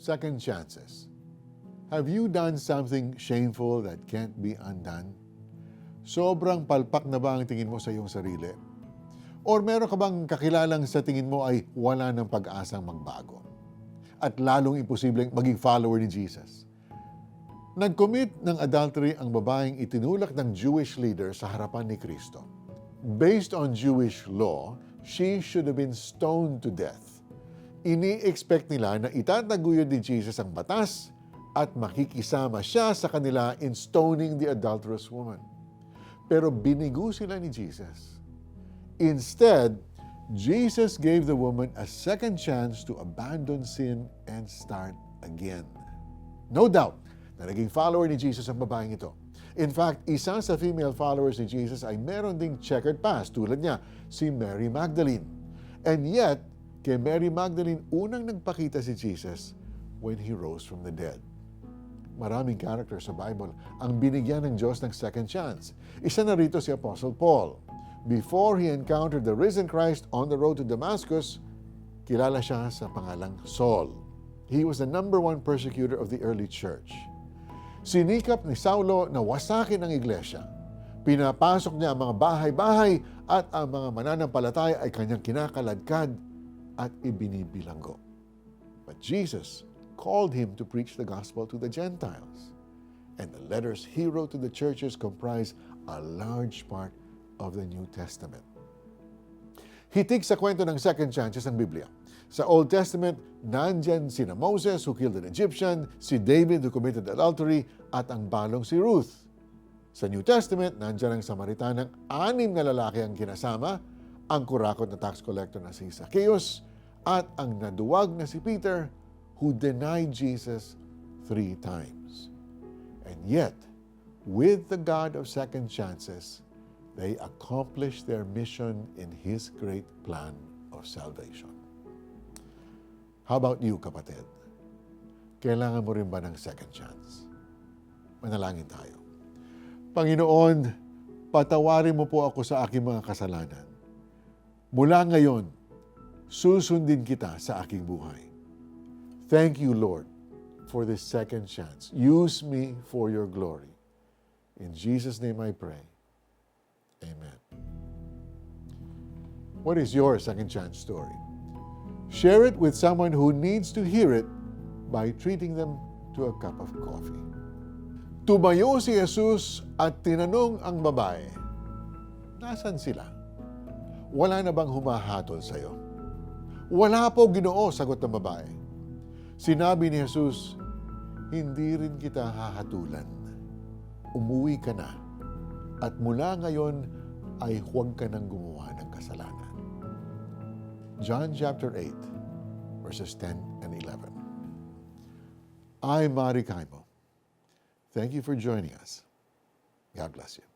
second chances. Have you done something shameful that can't be undone? Sobrang palpak na ba ang tingin mo sa iyong sarili? Or meron ka bang kakilalang sa tingin mo ay wala ng pag-asang magbago? At lalong imposibleng maging follower ni Jesus? Nag-commit ng adultery ang babaeng itinulak ng Jewish leader sa harapan ni Kristo. Based on Jewish law, she should have been stoned to death. Ini-expect nila na itataguyod ni Jesus ang batas at makikisama siya sa kanila in stoning the adulterous woman. Pero binigo sila ni Jesus. Instead, Jesus gave the woman a second chance to abandon sin and start again. No doubt na naging follower ni Jesus ang babaeng ito. In fact, isa sa female followers ni Jesus ay meron ding checkered past, tulad niya, si Mary Magdalene. And yet, kay Mary Magdalene unang nagpakita si Jesus when He rose from the dead. Maraming character sa Bible ang binigyan ng Diyos ng second chance. Isa na rito si Apostle Paul. Before he encountered the risen Christ on the road to Damascus, kilala siya sa pangalang Saul. He was the number one persecutor of the early church. Sinikap ni Saulo na wasakin ang iglesia. Pinapasok niya ang mga bahay-bahay at ang mga mananampalataya ay kanyang kinakaladkad at ibinibilanggo. But Jesus called him to preach the gospel to the Gentiles. And the letters he wrote to the churches comprise a large part of the New Testament. Hitik sa kwento ng second chances ang Biblia. Sa Old Testament, nandyan sina Moses who killed an Egyptian, si David who committed adultery, at ang balong si Ruth. Sa New Testament, nandyan ang Samaritanang 6 na lalaki ang kinasama, ang kurakot na tax collector na si Zacchaeus, at ang naduwag na si Peter who denied Jesus 3 times. And yet, with the God of second chances, they accomplished their mission in His great plan of salvation. How about you, kapatid? Kailangan mo rin ba ng second chance? Manalangin tayo. Panginoon, patawarin mo po ako sa aking mga kasalanan. Mula ngayon, susundin kita sa aking buhay. Thank you, Lord, for this second chance. Use me for your glory. In Jesus' name I pray. Amen. What is your second chance story? Share it with someone who needs to hear it by treating them to a cup of coffee. Tumayo si Jesus at tinanong ang babae, "Nasaan sila? Wala na bang humahatol sa iyo?" "Wala po, Ginoo," sagot ng babae. Sinabi ni Jesus, "Hindi rin kita hahatulan. Umuwi ka na at mula ngayon ay huwag ka nang gumawa ng kasalanan." John chapter 8, verses 10 and 11. I'm Mari Kaimo. Thank you for joining us. God bless you.